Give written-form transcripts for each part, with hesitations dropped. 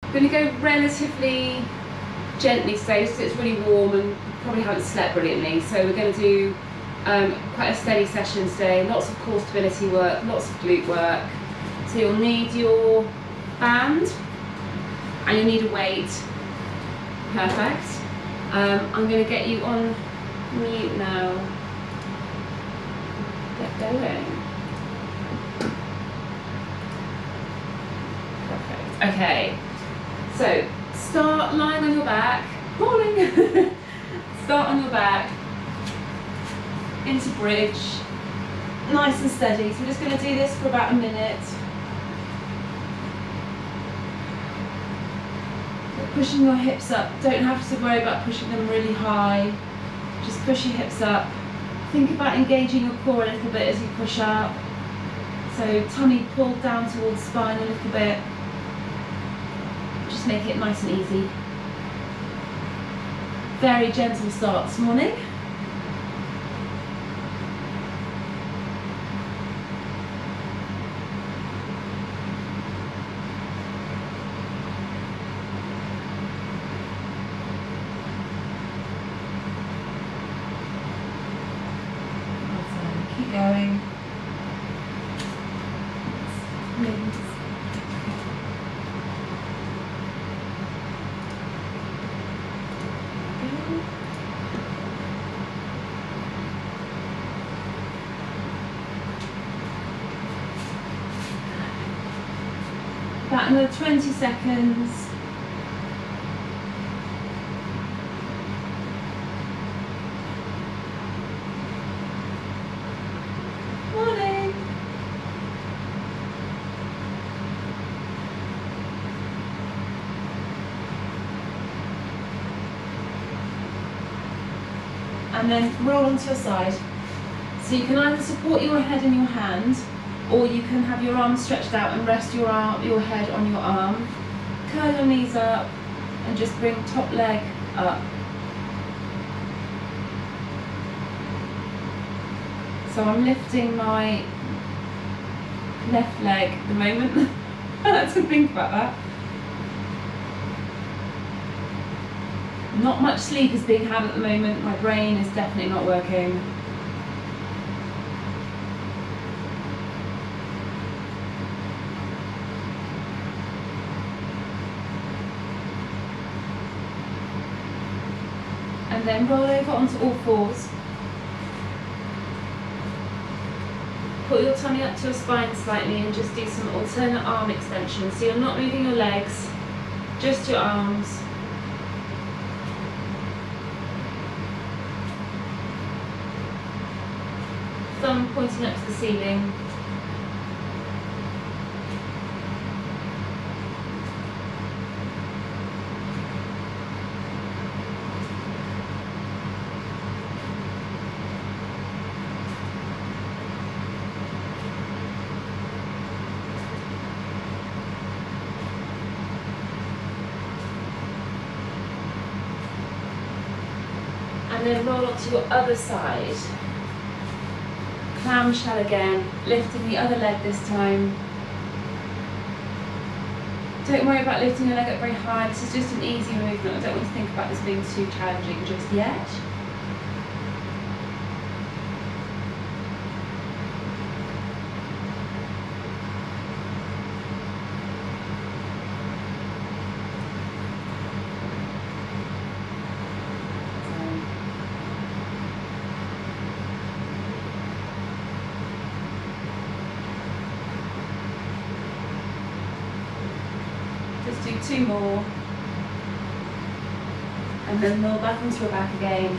I'm going to go relatively gently today, so it's really warm and you probably haven't slept brilliantly. So we're going to do quite a steady session today. Lots of core stability work, lots of glute work. So you'll need your band and you'll need a weight. Perfect. I'm going to get you on mute now. Get going. Perfect. Okay. So start lying on your back, rolling. Start on your back, into bridge, nice and steady. So we're just going to do this for about a minute. Pushing your hips up, don't have to worry about pushing them really high, just push your hips up. Think about engaging your core a little bit as you push up. So tummy pulled down towards spine a little bit. Just make it nice and easy. Very gentle start this morning. Awesome. Keep going. About another 20 seconds. Morning. And then roll onto your side. So you can either support your head in your hand, or you can have your arms stretched out and rest your head on your arm. Curl your knees up and just bring top leg up. So I'm lifting my left leg at the moment. I had to think about that. Not much sleep is being had at the moment. My brain is definitely not working. And then roll over onto all fours. Put your tummy up to your spine slightly and just do some alternate arm extensions. So you're not moving your legs, just your arms. Thumb pointing up to the ceiling. And then roll onto your other side. Clam shell again, lifting the other leg this time. Don't worry about lifting your leg up very high, this is just an easy movement. I don't want to think about this being too challenging just yet. Just do 2 more. And then roll back onto your back again.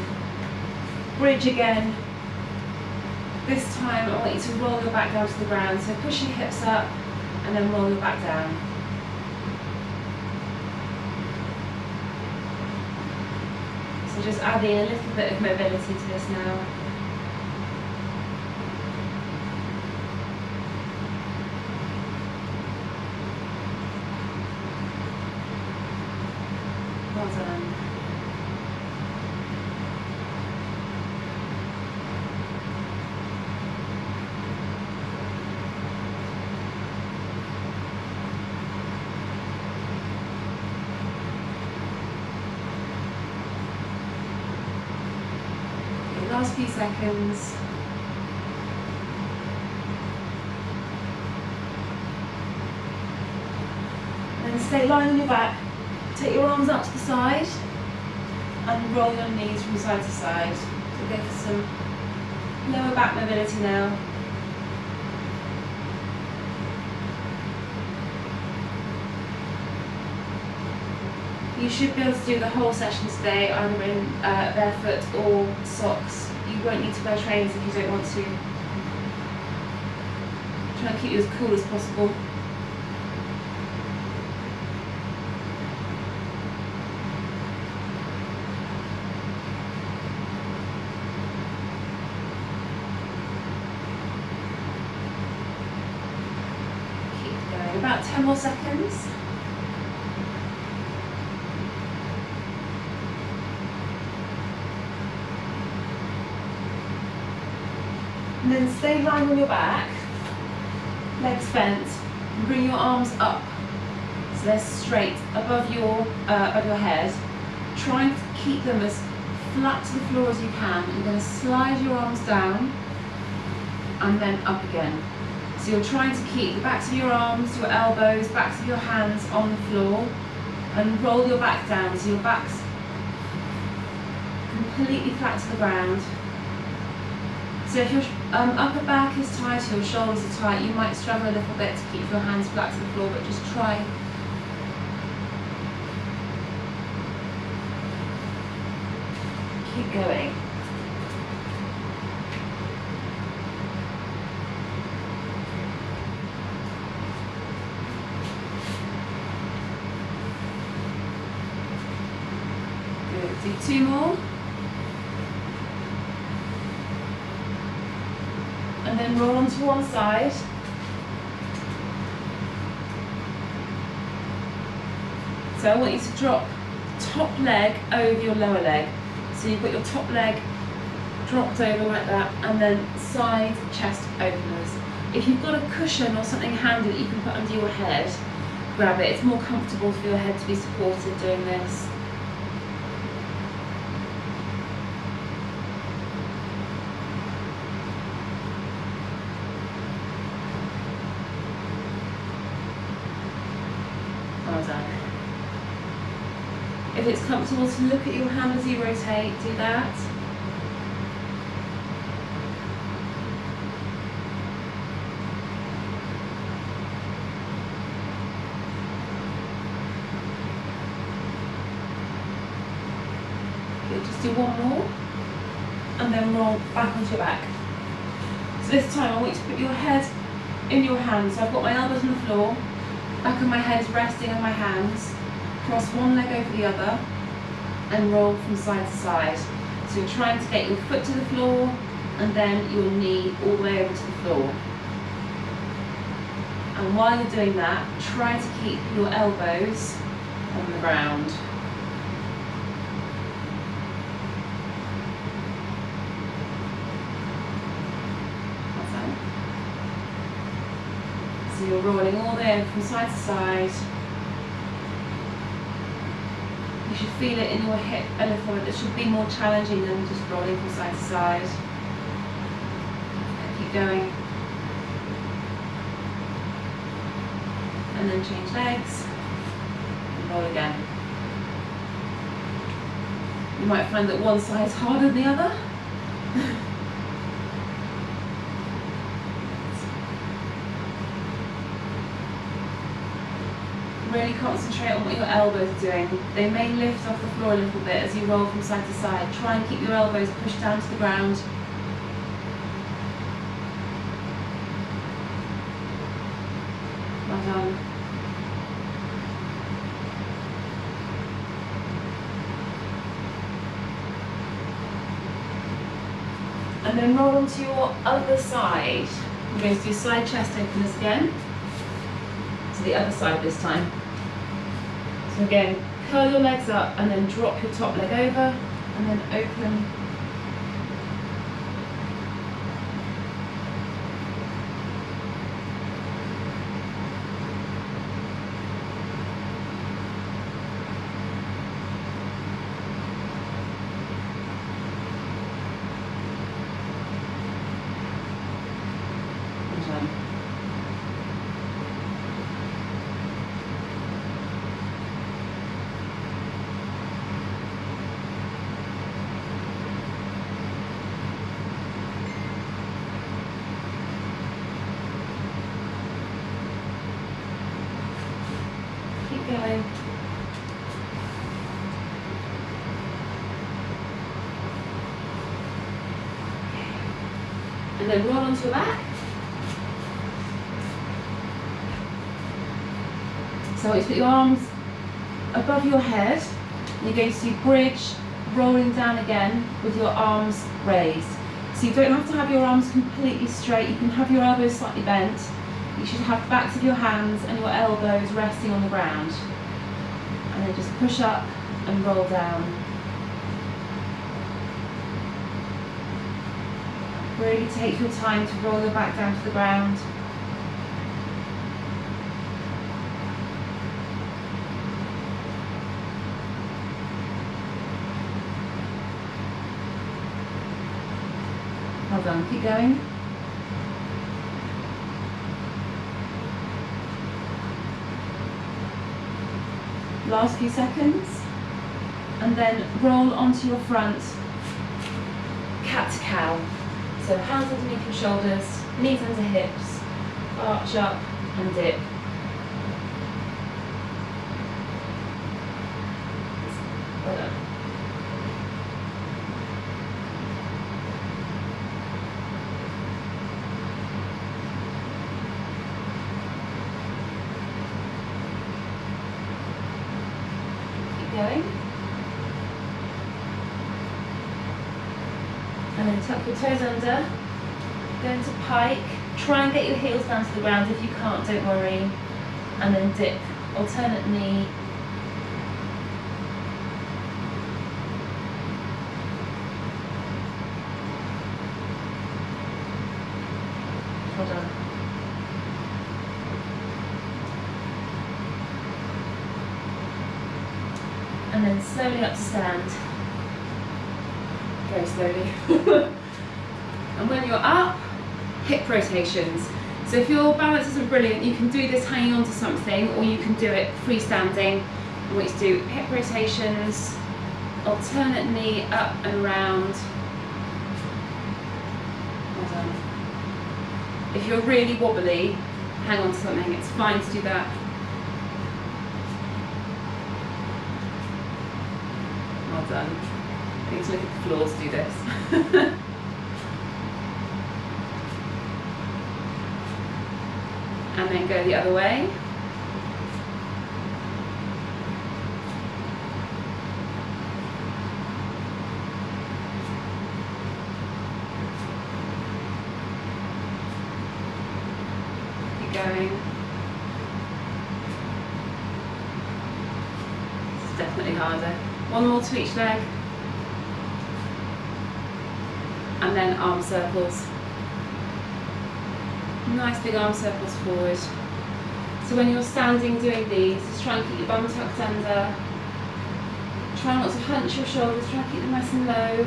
Bridge again. This time I want you to roll your back down to the ground. So push your hips up and then roll your back down. So just adding a little bit of mobility to this now. Well done. Last few seconds. And then stay lying on your back. Take your arms out to the side and roll your knees from side to side. So go for some lower back mobility now. You should be able to do the whole session today either in barefoot or socks. You won't need to wear trainers if you don't want to. Try and keep you as cool as possible. Keep going. About 10 more seconds. And then stay lying on your back, legs bent, and bring your arms up so they're straight above your head. Try and keep them as flat to the floor as you can. You're going to slide your arms down and then up again. So you're trying to keep the backs of your arms, your elbows, backs of your hands on the floor, and roll your back down so your back's completely flat to the ground. So if your upper back is tight, your shoulders are tight, you might struggle a little bit to keep your hands flat to the floor, but just try. Keep going. Good. Do 2 more. And then roll onto one side. So I want you to drop top leg over your lower leg. So you've got your top leg dropped over like that, and then side chest openers. If you've got a cushion or something handy that you can put under your head, grab it. It's more comfortable for your head to be supported doing this. Well done. If it's comfortable to look at your hand as you rotate, do that. Good, just do one more and then roll back onto your back. So this time I want you to put your head in your hands. So I've got my elbows on the floor, back of my head is resting on my hands. Cross one leg over the other and roll from side to side. So you're trying to get your foot to the floor and then your knee all the way over to the floor. And while you're doing that, try to keep your elbows on the ground. That's it. So you're rolling all the way over from side to side. You should feel it in your hip a little bit. It should be more challenging than just rolling from side to side. Keep going. And then change legs. And roll again. You might find that one side is harder than the other. Really concentrate on what your elbows are doing. They may lift off the floor a little bit as you roll from side to side. Try and keep your elbows pushed down to the ground. Well done. And then roll onto your other side. We're going to do side chest openers again. To the other side this time. So again, curl your legs up and then drop your top leg over and then open. and then roll onto your back. So I want you to put your arms above your head, and you're going to do bridge, rolling down again with your arms raised. So you don't have to have your arms completely straight, you can have your elbows slightly bent. You should have the backs of your hands and your elbows resting on the ground. And then just push up and roll down. Really take your time to roll your back down to the ground. Well done, keep going. Last few seconds. And then roll onto your front, cat to cow. So hands underneath your shoulders, knees under hips, arch up and dip. Well done. Keep going. And then tuck your toes under, go into pike, try and get your heels down to the ground. If you can't, don't worry. And then dip, alternate knee. Well done. And then slowly up to stand. Very slowly. And when you're up, hip rotations. So if your balance isn't brilliant, you can do this hanging onto something, or you can do it freestanding. I want you to do hip rotations, alternate knee up and around. Well done. If you're really wobbly, hang on to something, it's fine to do that. Well done. I need to look at the floor to do this. And then go the other way. Keep going. This is definitely harder. One more to each leg. And then arm circles. Nice big arm circles forward. So when you're standing doing these, just try and keep your bum tucked under. Try not to hunch your shoulders, try and keep them nice and low.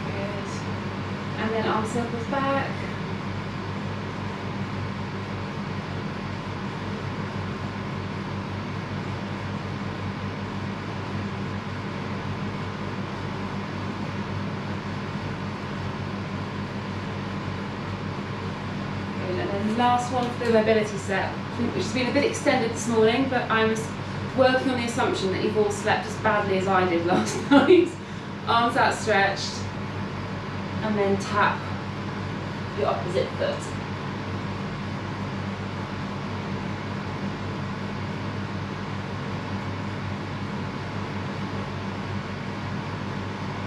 Good. And then arm circles back. Last one for the mobility set, which has been a bit extended this morning, but I was working on the assumption that you've all slept as badly as I did last night. Arms outstretched, and then tap your opposite foot.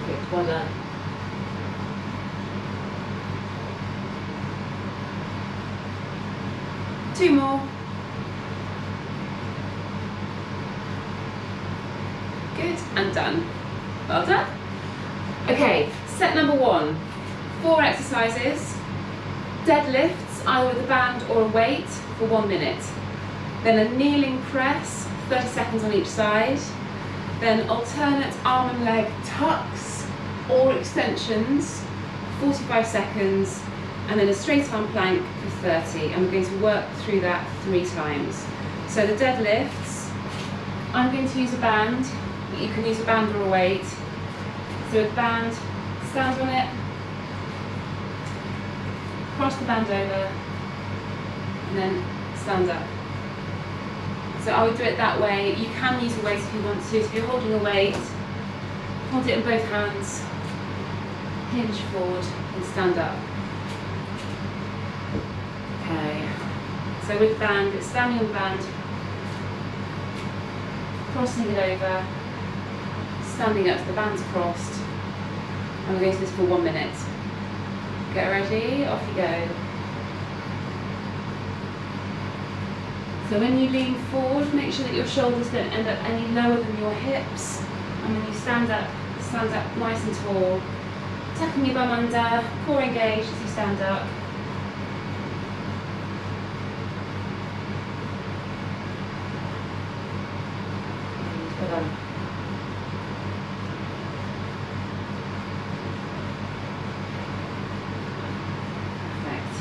Good, well done. Two more. Good, and done. Well done. Okay, set number 1. 4 exercises. Deadlifts, either with a band or a weight, for 1 minute. Then a kneeling press, 30 seconds on each side. Then alternate arm and leg tucks or extensions, 45 seconds. And then a straight arm plank for 30, and we're going to work through that 3 times. So the deadlifts, I'm going to use a band, but you can use a band or a weight. So with the band, stand on it, cross the band over, and then stand up. So I would do it that way. You can use a weight if you want to. So if you're holding a weight, hold it in both hands, hinge forward and stand up. Okay, so with band, it's standing on the band, crossing it over, standing up, so the band's crossed, and we're going to do this for 1 minute. Get ready, off you go. So when you lean forward, make sure that your shoulders don't end up any lower than your hips, and when you stand up nice and tall, tucking your bum under, core engaged as you stand up. Well done. Perfect.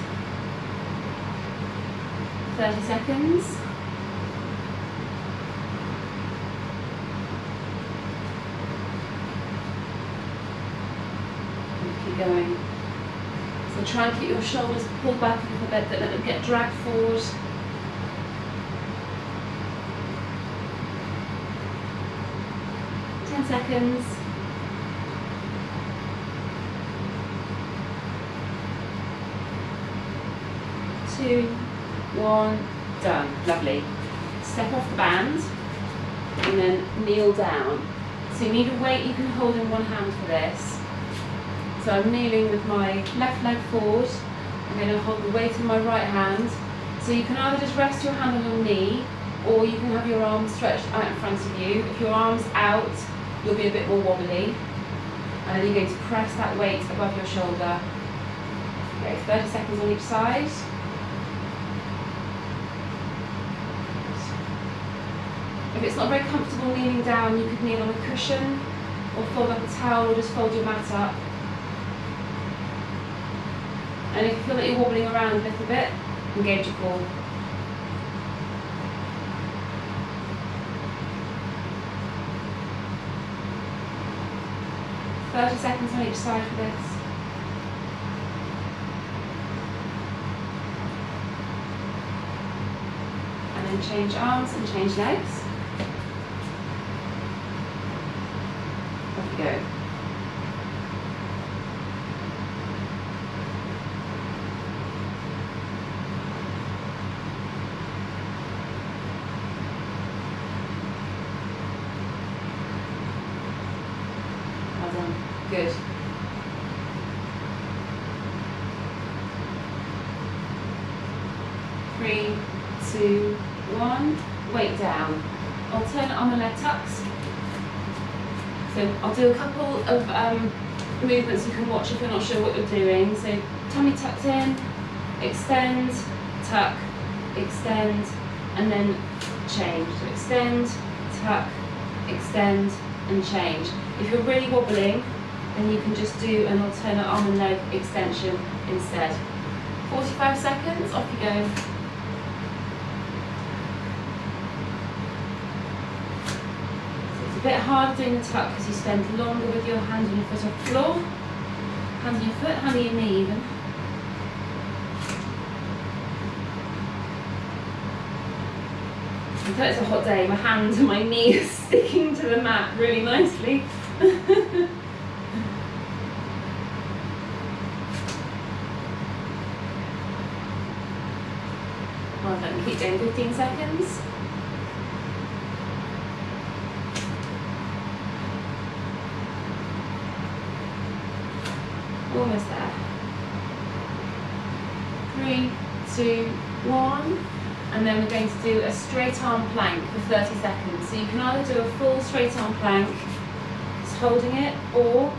30 seconds. Keep going. So try and keep your shoulders pulled back a little bit, don't let them get dragged forward. Seconds. 2, 1, done. Lovely. Step off the band and then kneel down. So you need a weight you can hold in one hand for this. So I'm kneeling with my left leg forward. I'm going to hold the weight in my right hand. So you can either just rest your hand on your knee, or you can have your arms stretched out in front of you. If your arm's out, you'll be a bit more wobbly, and then you're going to press that weight above your shoulder. Okay, 30 seconds on each side. If it's not very comfortable kneeling down, you could kneel on a cushion, or fold up a towel, or just fold your mat up. And if you feel that you're wobbling around a little bit, engage your core. "30 seconds on each side for this." And then change arms and change legs. Off you go. Well done. Good. Three, two, one. Weight down. Alternate arm and leg tucks. So I'll do a couple of movements you can watch if you're not sure what you're doing. So tummy tucked in, extend, tuck, extend, and then change. So extend, tuck, extend, and change. If you're really wobbling, then you can just do an alternate arm and leg extension instead. 45 seconds, off you go. A bit harder doing the tuck because you spend longer with your hands on your foot off the floor. Hands on your foot, hand on your knee even. Until it's a hot day, my hands and my knee are sticking to the mat really nicely. Well done, keep going, 15 seconds. Almost there. 3, 2, 1. And then we're going to do a straight arm plank for 30 seconds. So you can either do a full straight arm plank, just holding it, or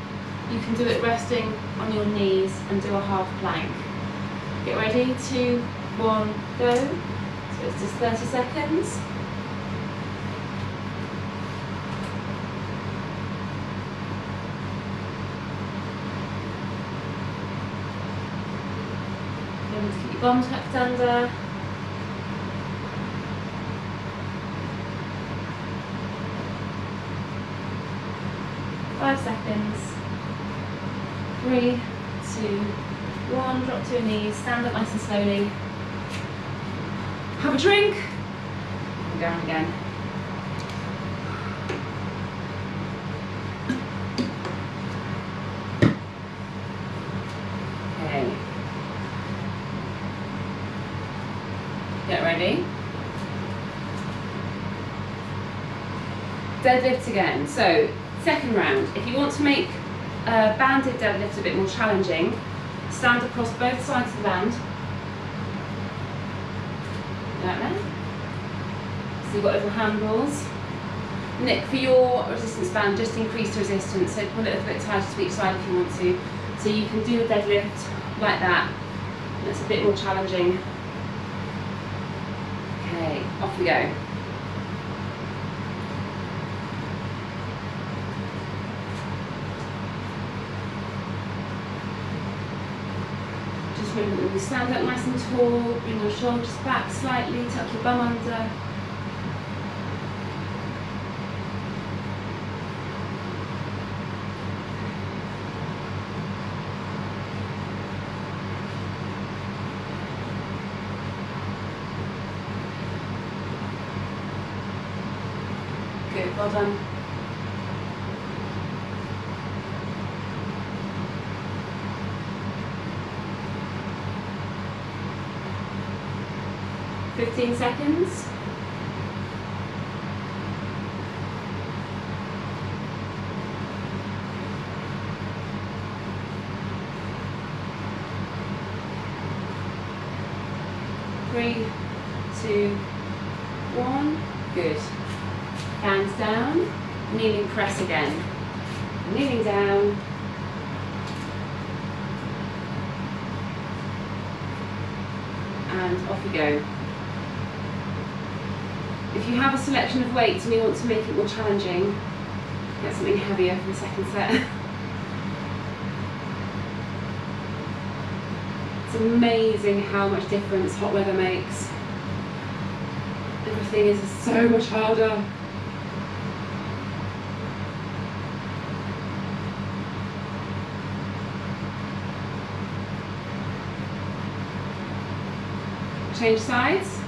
you can do it resting on your knees and do a half plank. Get ready, 2, 1, go. So it's just 30 seconds. Keep your bum tucked under. Five seconds. 3, 2, 1. Drop to your knees. Stand up nice and slowly. Have a drink. And down again. Okay. Get ready. Deadlift again. So, second round. If you want to make banded deadlift a bit more challenging, stand across both sides of the band. Like that. So you've got little handles. Nick, for your resistance band, just increase the resistance, so pull it a little bit tighter to each side if you want to. So you can do the deadlift like that. That's a bit more challenging. Okay, off we go. Remember, when you stand up nice and tall, bring your shoulders back slightly, tuck your bum under. Good, well done. Fifteen seconds. Three, two, one. Good. Hands down. Kneeling press again. Kneeling down. And off you go. If you have a selection of weights and you want to make it more challenging, get something heavier for the second set. It's amazing how much difference hot weather makes. Everything is so much harder. Change sides.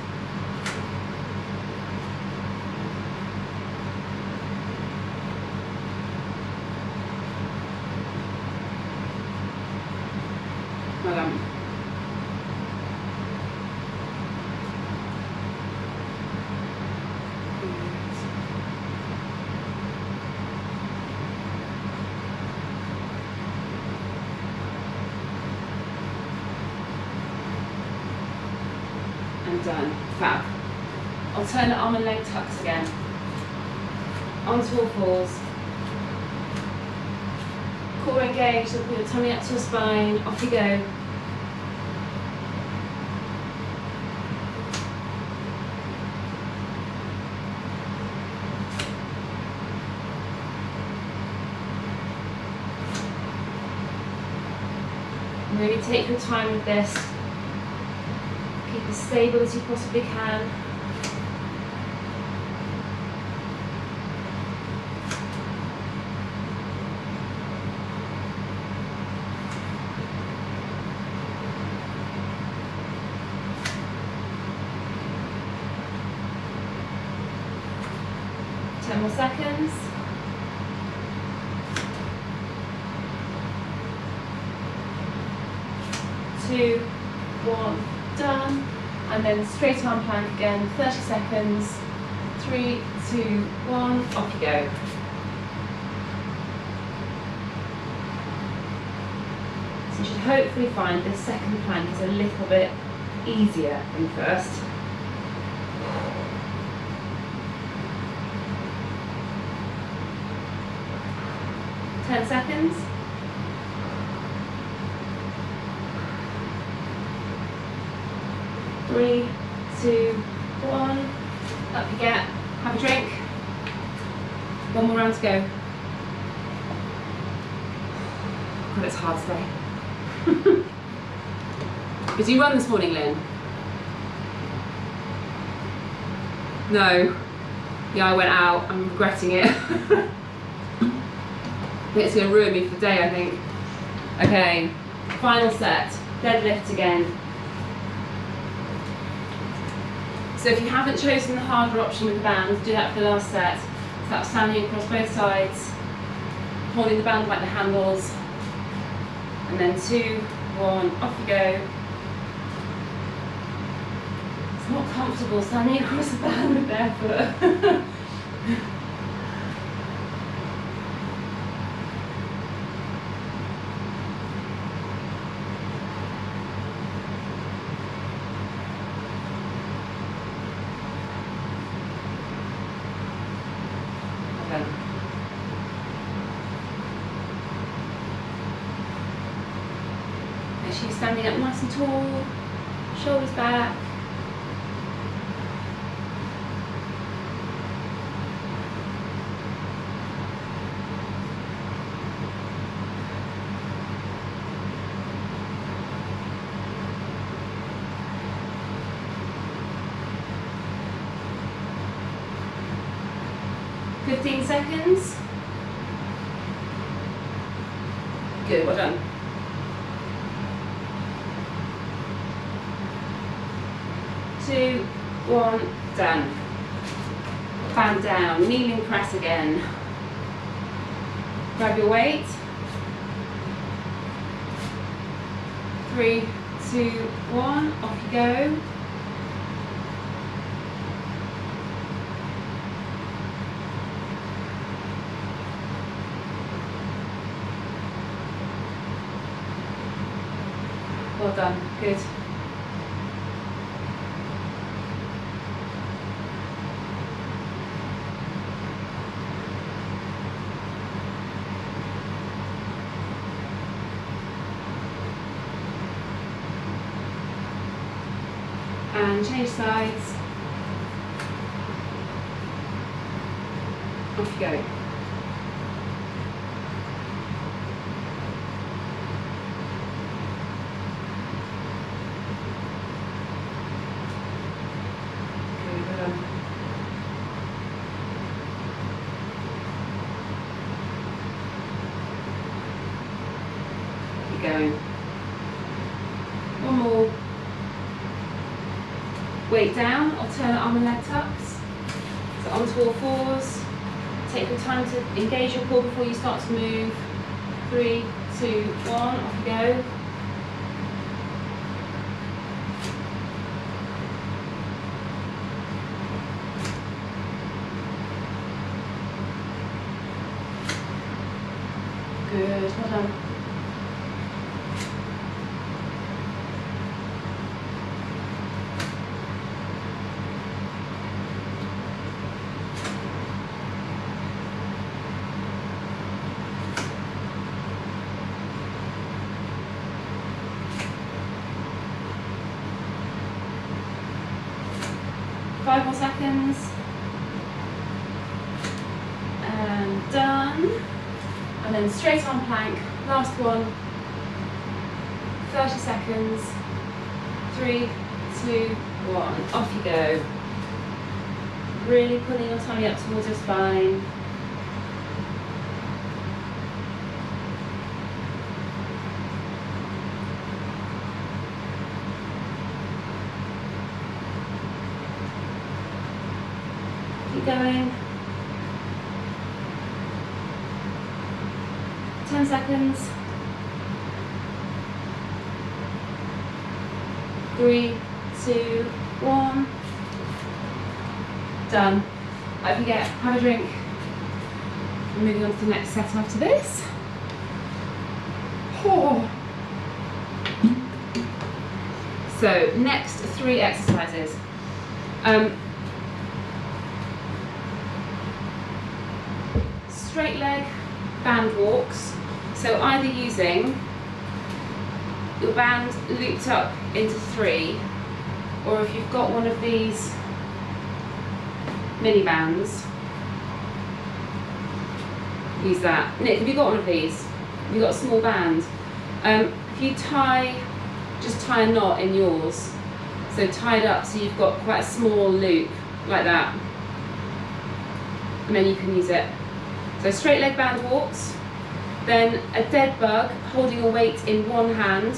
Well done. And done. Fab. Alternate arm and leg tucks again. Onto all fours. Core engaged, so pull your tummy up to your spine. Off you go. Really take your time with this. Keep as stable as you possibly can. Ten more seconds. 2, 1, done. And then straight arm plank again, 30 seconds. 3, 2, 1, off you go. So you should hopefully find this second plank is a little bit easier than first. Ten seconds. 3, 2, 1, up you get, have a drink. One more round to go. God, it's hard today. Did you run this morning, Lynn? No. Yeah, I went out, I'm regretting it. It's going to ruin me for the day, I think. Okay, final set, deadlift again. So So if you haven't chosen the harder option with the band, do that for the last set. So that's standing across both sides, holding the band like the handles, and then 2, 1, off you go. It's not comfortable standing across the band with barefoot. Make sure you're standing up nice and tall, shoulders back. $15 seconds. Good, well done. Two, one, done. Band down, kneeling press again. Grab your weight. 3, 2, 1, off you go. Well done, good. And change sides. Off you go. Keep going. One more. Weight down, alternate arm and leg tucks. So onto all fours. Take your time to engage your core before you start to move. 3, 2, 1, off you go. Good, well done. Five more seconds. And done. And then straight on plank, last one. 30 seconds. 3, 2, 1, off you go. Really pulling your tummy up towards your spine. Keep going. 10 seconds. 3, 2, 1. Done. Up you get, have a drink. We're moving on to the next set after this. Oh. So, next 3 exercises. Straight leg band walks. So either using your band looped up into 3, or if you've got one of these mini bands, use that. Nick, have you got one of these? Have you got a small band? If you just tie a knot in yours, so tie it up so you've got quite a small loop, like that, and then you can use it. So straight leg band walks, then a dead bug holding a weight in one hand,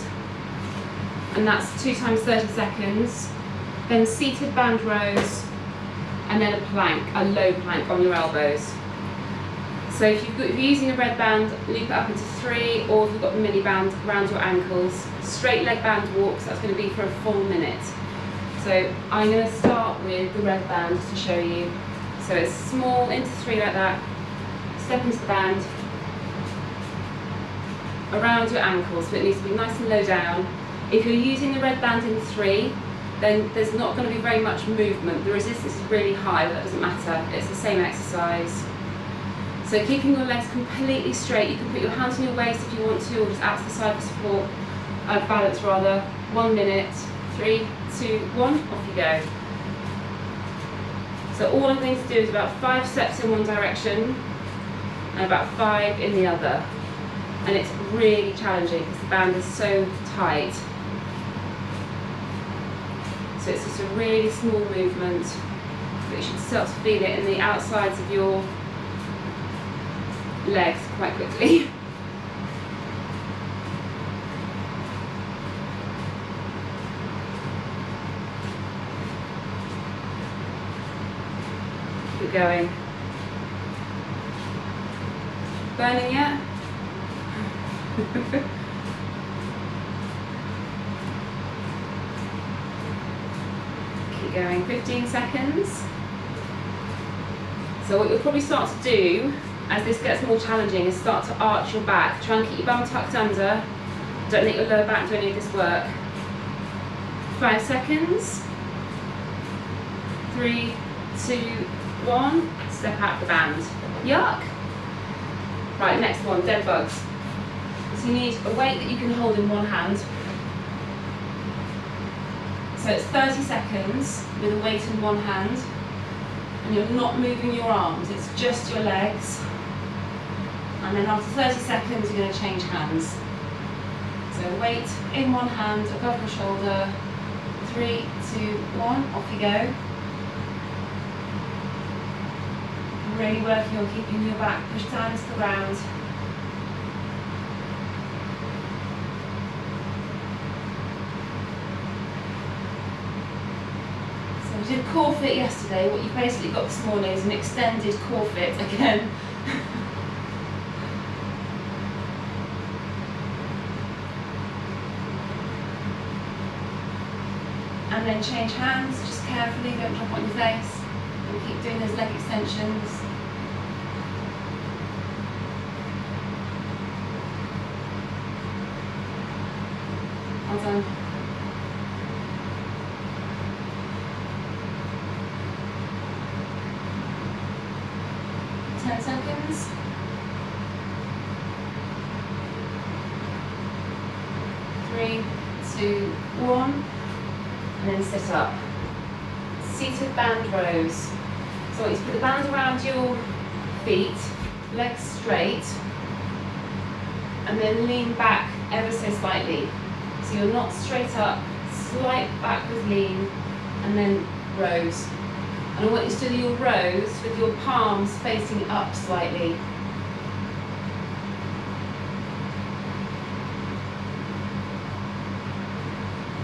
and that's 2 times 30 seconds. Then seated band rows, and then a plank, a low plank on your elbows. So if you're using a red band, loop it up into 3, or if you've got the mini band around your ankles. Straight leg band walks, that's going to be for a full minute. So I'm going to start with the red band just to show you. So it's small, into 3 like that, step into the band, around your ankles, but it needs to be nice and low down. If you're using the red band in 3, then there's not going to be very much movement. The resistance is really high, but that doesn't matter. It's the same exercise. So keeping your legs completely straight, you can put your hands on your waist if you want to, or just out to the side for support, balance rather. 1 minute, 3, 2, 1, off you go. So all I'm going to do is about 5 steps in one direction, and about 5 in the other. And it's really challenging because the band is so tight. So it's just a really small movement, but you should start to feel it in the outsides of your legs quite quickly. Keep going. Burning yet? Keep going, 15 seconds. So what you'll probably start to do as this gets more challenging is start to arch your back. Try and keep your bum tucked under. Don't let your lower back do any of this work. 5 seconds. 3, 2, 1. Step out the band. Yuck. Right, next one, dead bugs. So you need a weight that you can hold in one hand. So it's 30 seconds with a weight in one hand. And you're not moving your arms, it's just your legs. And then after 30 seconds, you're going to change hands. So weight in one hand, above your shoulder. 3, 2, 1, off you go. Really working on keeping your back pushed down to the ground. So we did core fit yesterday. What you basically got this morning is an extended core fit again. And then change hands, just carefully, don't drop on your face. And keep doing those leg extensions. Well done. Ten seconds. 3, 2, 1. And then sit up. Seated band rows. So you put the band around your feet, legs straight, and then lean back ever so slightly. So you're not straight up, slight backward lean, and then rows. And I want you to do your rows with your palms facing up slightly.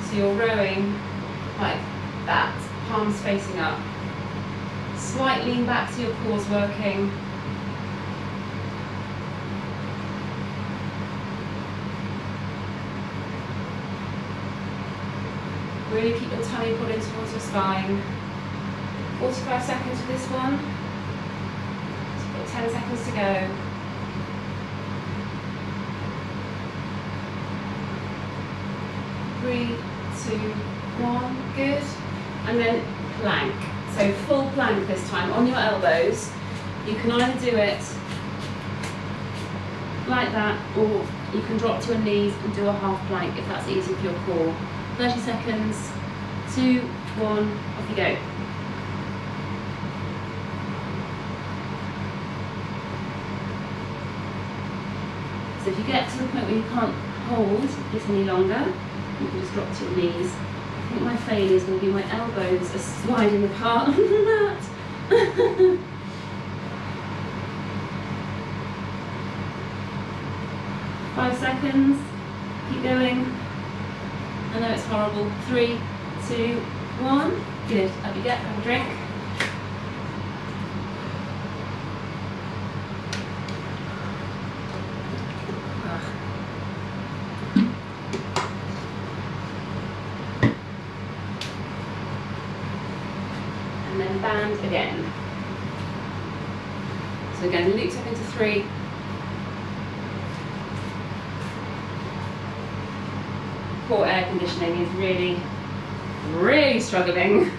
So you're rowing like that, palms facing up. Slight lean back to your cores working. Really keep your tummy pulled in towards your spine. 45 seconds for this one. Just got 10 seconds to go. Three, 2, 1, good. And then plank. So full plank this time on your elbows. You can either do it like that, or you can drop to your knees and do a half plank if that's easy for your core. 30 seconds, 2, 1, off you go. So if you get to the point where you can't hold it any longer, you can just drop to your knees. I think my failure is going to be my elbows are sliding apart on the mat. 5 seconds, keep going. I know it's horrible. 3, 2, 1. Good. Up you get. Have a drink. And then band again. So again, looped up into 3. Poor air conditioning is really struggling.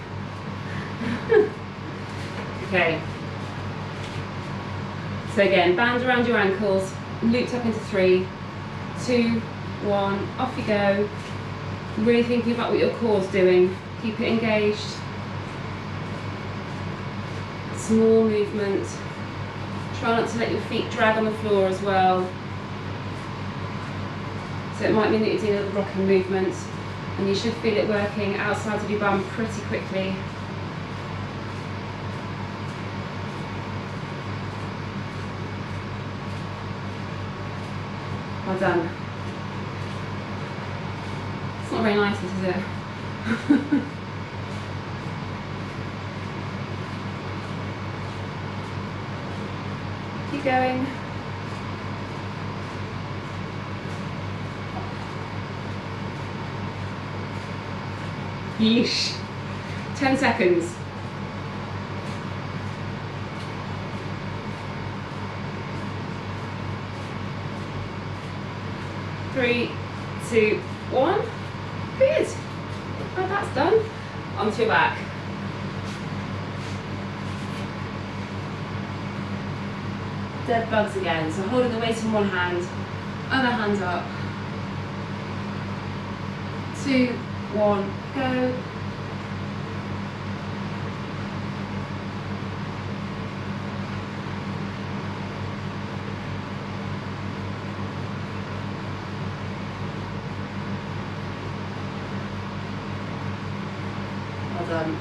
Okay. So again, band around your ankles, looped up into 3, 2, 1, off you go. Really thinking about what your core's doing. Keep it engaged. Small movement. Try not to let your feet drag on the floor as well. So it might mean that you're doing a little rocking movement, and you should feel it working outside of your bum pretty quickly. Well done. It's not very nice, this is it? Keep going. Yeesh. 10 seconds. Three, 2, 1. Good. Well, that's done. Onto your back. Dead bugs again. So holding the weight in one hand, other hand up. 2, 1, go. Well done.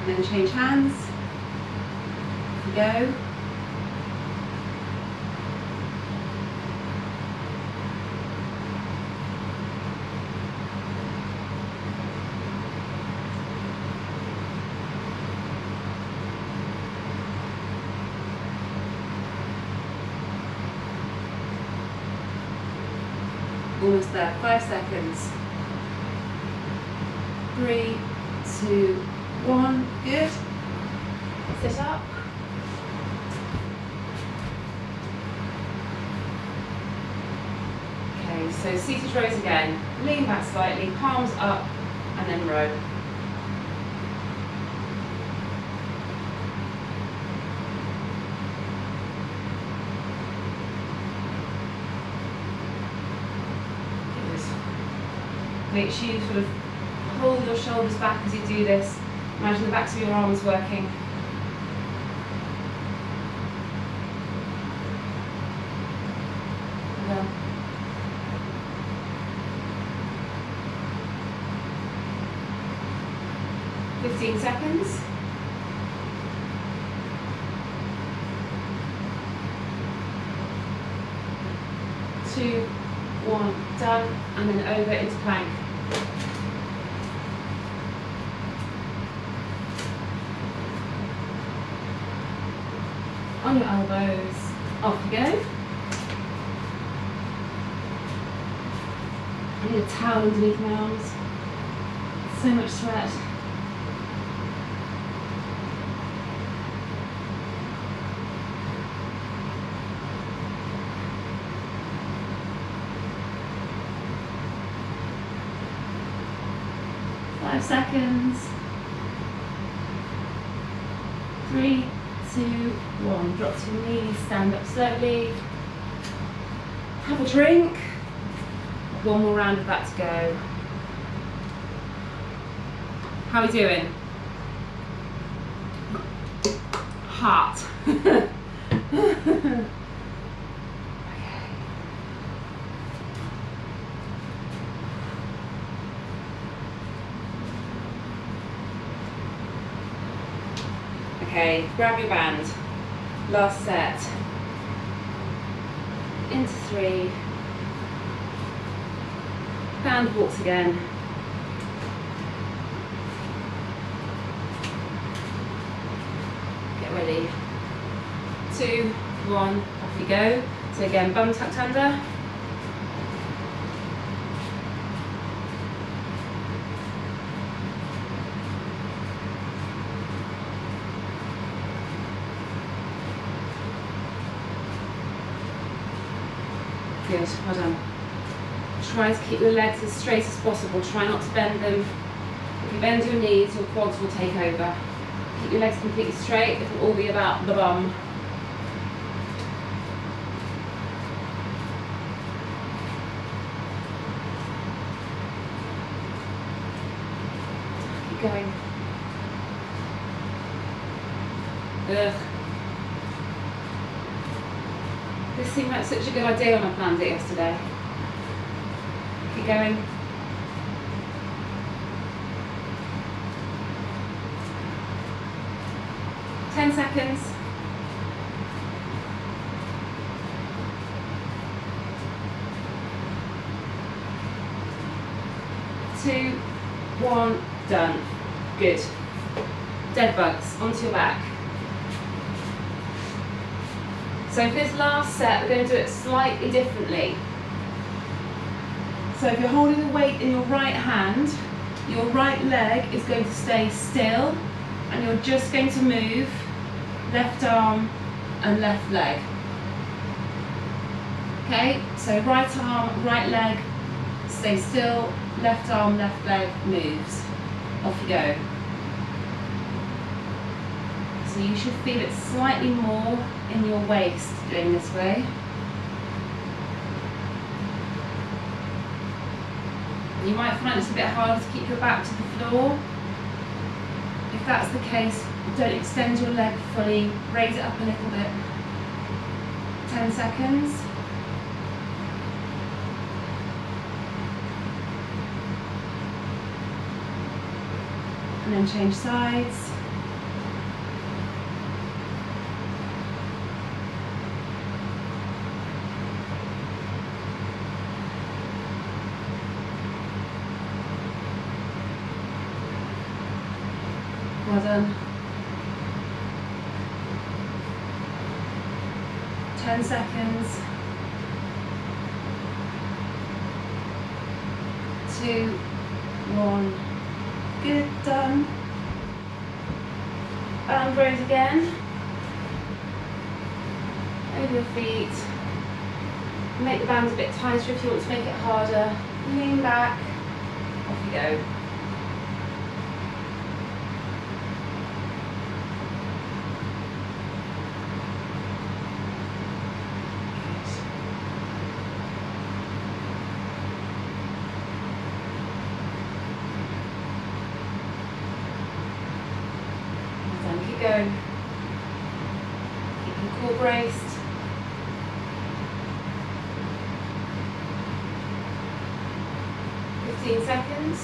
And then change hands. Go. Almost there, 5 seconds. 3, 2, 1, good. Sit up. Okay, so seated rows again. Lean back slightly, palms up, and then row. Make sure you sort of hold your shoulders back as you do this. Imagine the backs of your arms working. Well. 15 seconds. Two, 1, done, and then over into plank. On your elbows, off you go. I need a towel underneath my arms. So much sweat. Five seconds. 3, 2, 1. Drop to your knees, stand up slowly. Have a drink. One more round of that to go. How are we doing? Heart. Okay, grab your band. Last set. Into 3. Band walks again. Get ready. 2, 1, off you go. So again, bum tucked under. Good, well done. Try to keep your legs as straight as possible. Try not to bend them. If you bend your knees, your quads will take over. Keep your legs completely straight. It will all be about the bum. Keep going. Ugh. This seemed like such a good idea when I planned it yesterday. Keep going. Ten seconds. 2, 1, done. Good. Dead bugs, onto your back. So for this last set, we're going to do it slightly differently. So if you're holding the weight in your right hand, your right leg is going to stay still, and you're just going to move left arm and left leg. Okay, so right arm, right leg, stay still, left arm, left leg moves. Off you go. So you should feel it slightly more in your waist doing this way. You might find it's a bit harder to keep your back to the floor. If that's the case, don't extend your leg fully, raise it up a little bit. 10 seconds. And then change sides. Well done. 10 seconds. 2, 1. Good, done. Band rows again. Over your feet. Make the bands a bit tighter if you want to make it harder. Lean back. Off you go. Keep going. Keep your core braced. Seconds.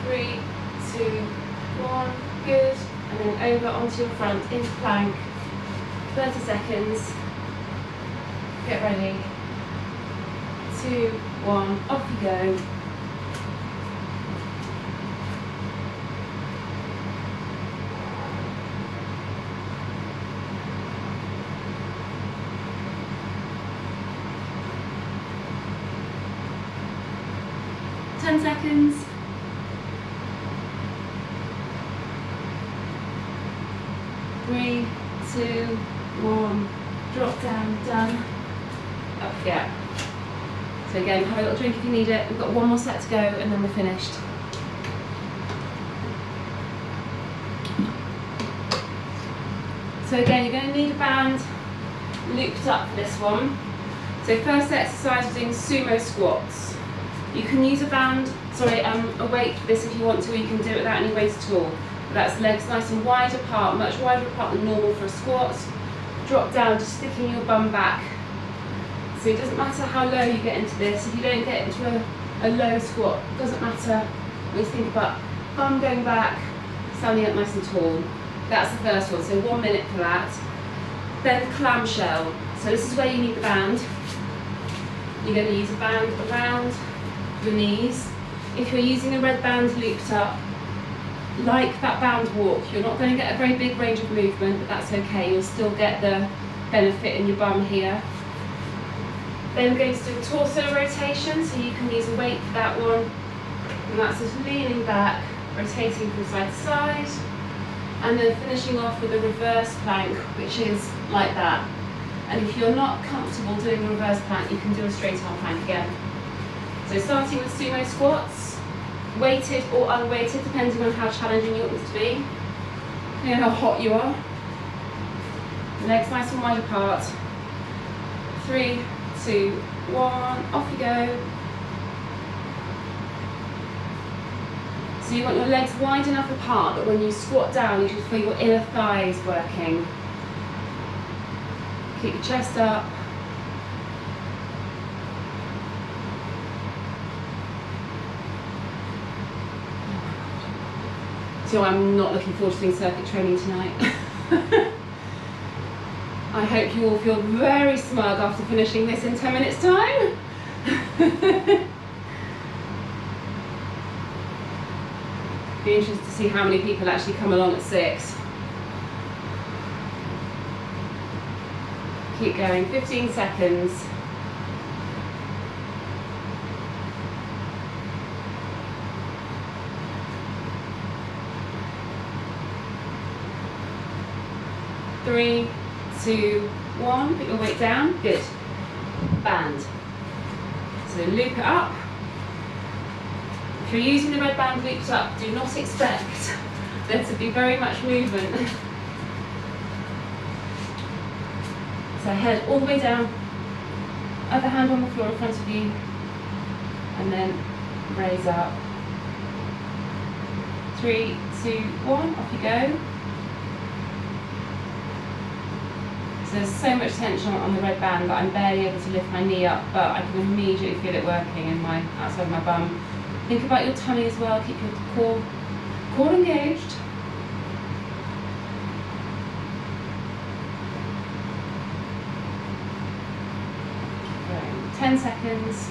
3, 2, 1. Good. And then over onto your front into plank. 30 seconds. Get ready. 2, 1. Off you go. Seconds. 3, 2, 1. Drop down, done. Up you go. So again, have a little drink if you need it. We've got one more set to go and then we're finished. So again, you're going to need a band looped up for this one. So first exercise, we're doing sumo squats. You can use a weight for this if you want to, or you can do it without any weight at all. But that's legs nice and wide apart, much wider apart than normal for a squat. Drop down, just sticking your bum back. So it doesn't matter how low you get into this. If you don't get into a a low squat, doesn't matter. We think about bum going back, standing up nice and tall. That's the first one, so 1 minute for that. Then clam shell. So this is where you need the band. You're going to use a band around your knees. If you're using a red band looped up, like that band walk, you're not going to get a very big range of movement, but that's okay. You'll still get the benefit in your bum here. Then we're going to do a torso rotation, so you can use a weight for that one. And that's just leaning back, rotating from side to side. And then finishing off with a reverse plank, which is like that. And if you're not comfortable doing a reverse plank, you can do a straight arm plank again. So starting with sumo squats, weighted or unweighted, depending on how challenging you want this to be. You know how hot you are. Legs nice and wide apart. 3, 2, 1, off you go. So you want your legs wide enough apart that when you squat down, you should feel your inner thighs working. Keep your chest up. So I'm not looking forward to doing circuit training tonight. I hope you all feel very smug after finishing this in 10 minutes time. Be interested to see how many people actually come along at 6. Keep going, 15 seconds. Three, 2, 1, put your weight down, good. Band. So loop it up. If you're using the red band looped up, do not expect there to be very much movement. So head all the way down, other hand on the floor in front of you, and then raise up. 3, 2, 1, off you go. So there's so much tension on the red band that I'm barely able to lift my knee up, but I can immediately feel it working in my outside of my bum. Think about your tummy as well, keep your core engaged. Keep going. 10 seconds.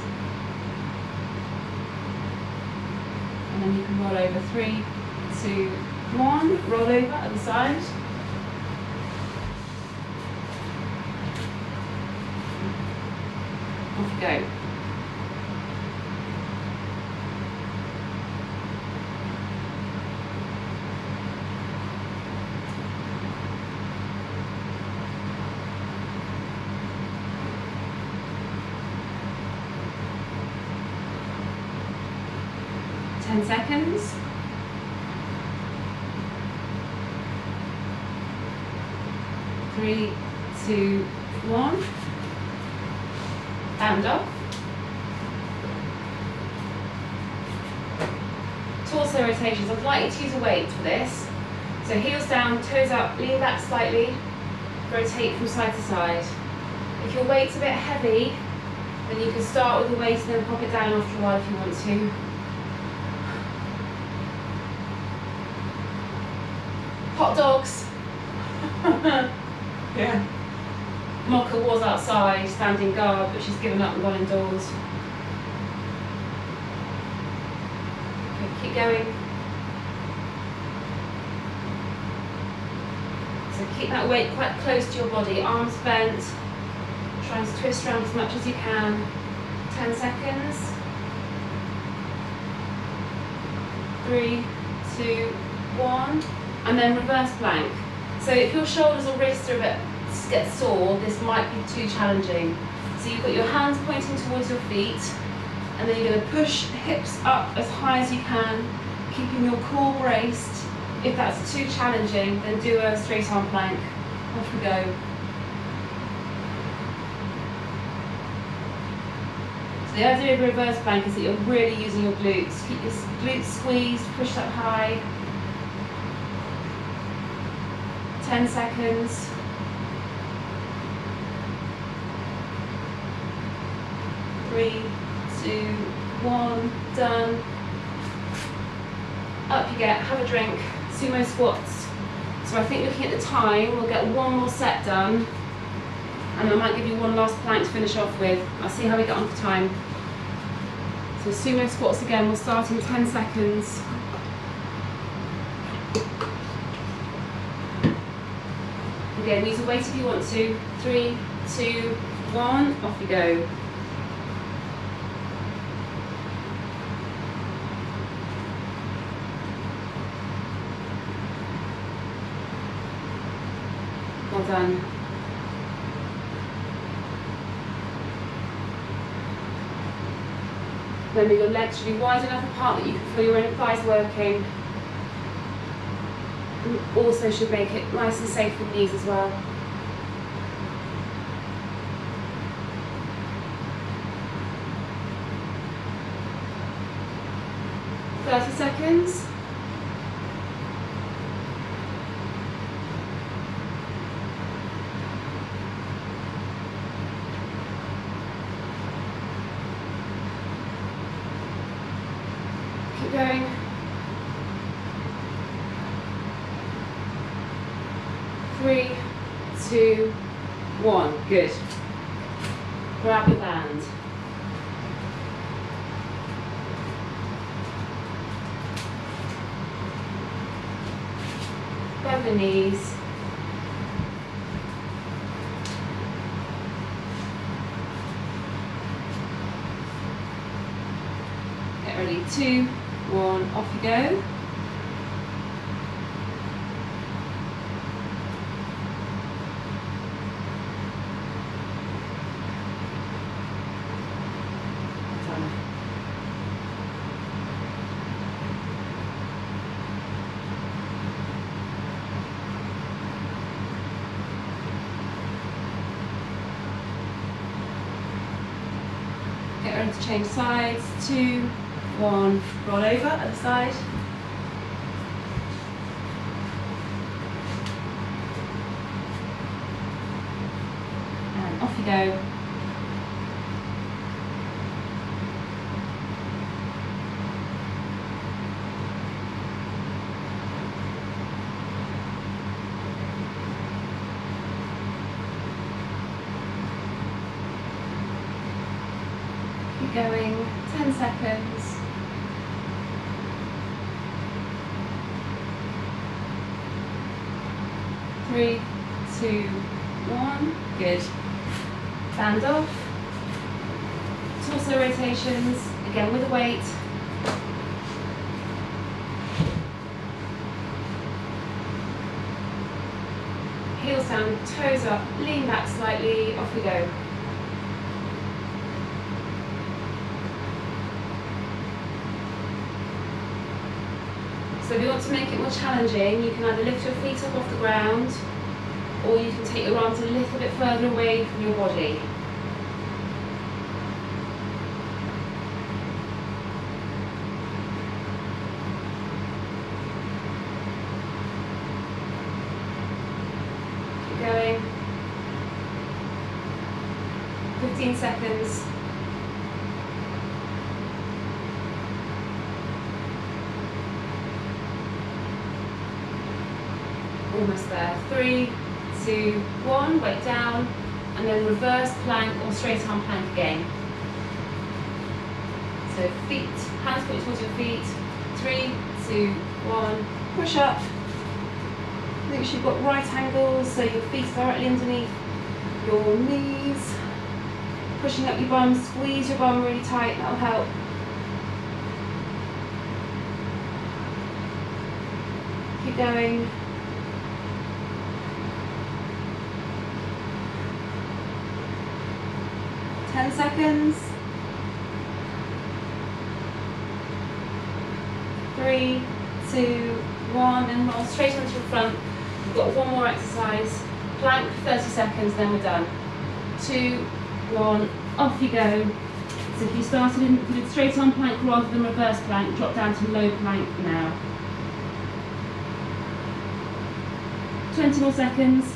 And then you can roll over. 3, 2, 1. Roll over, other side. Off you go. Seconds. 3, 2, 1. Band off. Torso rotations. I'd like you to use a weight for this. So heels down, toes up, lean back slightly, rotate from side to side. If your weight's a bit heavy, then you can start with the weight and then pop it down after a while if you want to. Hot dogs. Yeah. Mocha was outside, standing guard, but she's given up and gone indoors. Okay, keep going. So keep that weight quite close to your body, arms bent. Try and twist around as much as you can. 10 seconds. 3, 2, 1. And then reverse plank. So if your shoulders or wrists are a bit get sore, this might be too challenging. So you've got your hands pointing towards your feet, and then you're going to push the hips up as high as you can, keeping your core braced. If that's too challenging, then do a straight arm plank. Off we go. So the idea of a reverse plank is that you're really using your glutes. Keep your glutes squeezed, push up high. 10 seconds. 3, 2, 1, done. Up you get, have a drink, sumo squats. So I think looking at the time, we'll get one more set done, and I might give you one last plank to finish off with. I'll see how we get on for time. So sumo squats again, we'll start in 10 seconds. Again, use a weight if you want to. 3, 2, 1, off you go. Well done. Remember, your legs should be wide enough apart that you can feel your own thighs working. And also should make it nice and safe for the knees as well. "30 seconds. Keep going. Three, 2, 1. Good. Grab your band. Bend the knees. Get ready. 2, 1. Off you go. Get ready to change sides. 2, 1. Roll over at the side. And off you go. Keep going, 10 seconds. Three, 2, 1. Good. Band off. Torso rotations, again with a weight. Heels down, toes up, lean back slightly, off we go. So if you want to make it more challenging, you can either lift your feet up off the ground, or you can take your arms a little bit further away from your body. Keep going. 15 seconds. Almost there. 3, 2, 1. Weight down, and then reverse plank or straight arm plank again. So feet, hands point towards your feet. 3, 2, 1. Push up. Make sure you've got right angles, so your feet are directly underneath your knees. Pushing up your bum. Squeeze your bum really tight. That'll help. Keep going. 10 seconds. 3, 2, 1, and roll straight onto your front. We've got one more exercise. Plank for 30 seconds, then we're done. 2, 1, off you go. So if you started in, if you did straight on plank rather than reverse plank, drop down to low plank now. 20 more seconds.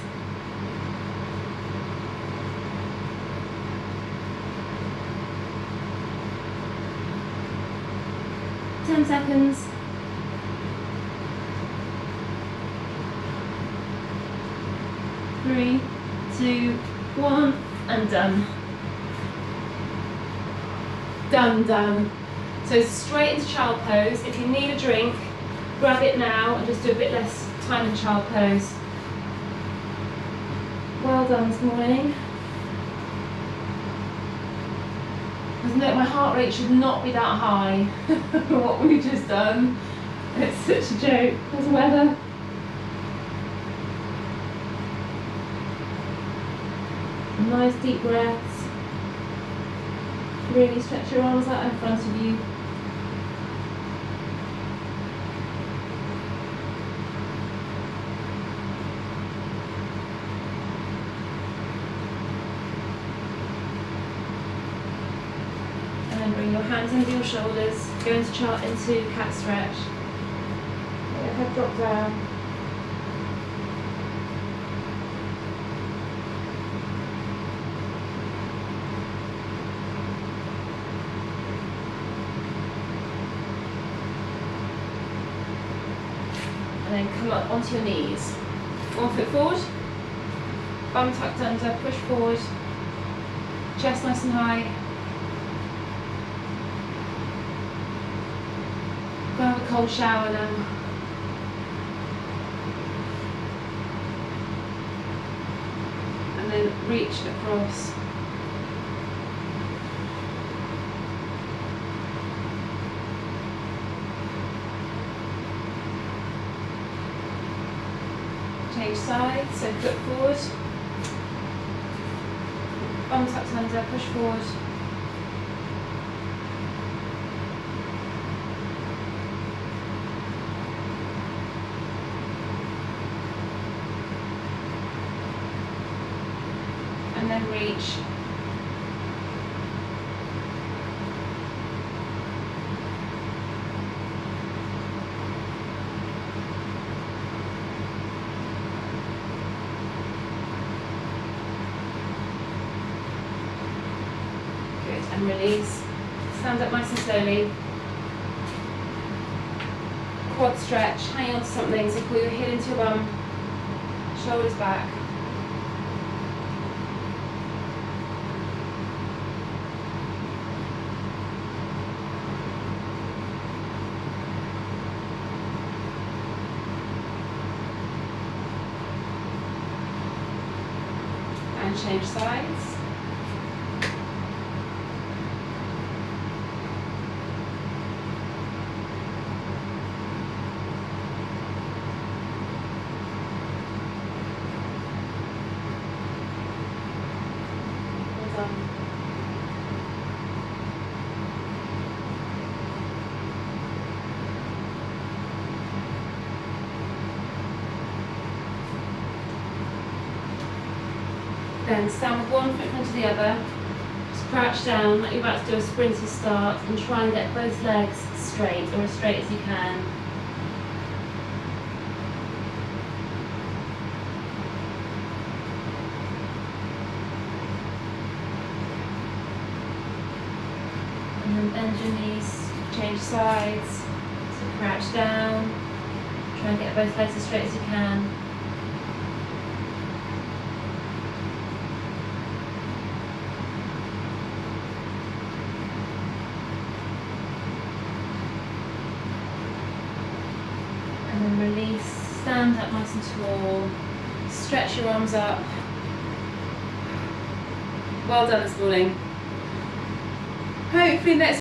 10 seconds. Three, two, one, and done. Done. So straight into child pose. If you need a drink, grab it now and just do a bit less time in child pose. Well done this morning. Note my heart rate should not be that high. What we've just done. It's such a joke. There's weather. Nice deep breaths. Really stretch your arms out in front of you. And then bring your hands under your shoulders. Go into cat stretch. Let your head drop down. And then come up onto your knees. 1 foot forward, bum tucked under, push forward, chest nice and high. Go have a cold shower now. And then reach across. Change sides, so foot forward, bum tucked under, push forward. And then reach. And release. Stand up nice and slowly. Quad stretch, hang on to something, so pull your head into your bum, shoulders back. And change sides. Then stand with one foot in front of the other, just crouch down like you're about to do a sprinter start and try and get both legs straight, or as straight as you can. And then bend your knees, change sides, so crouch down, try and get both legs as straight as you can. And then release, stand up nice and tall, stretch your arms up. Well done this morning. Hopefully next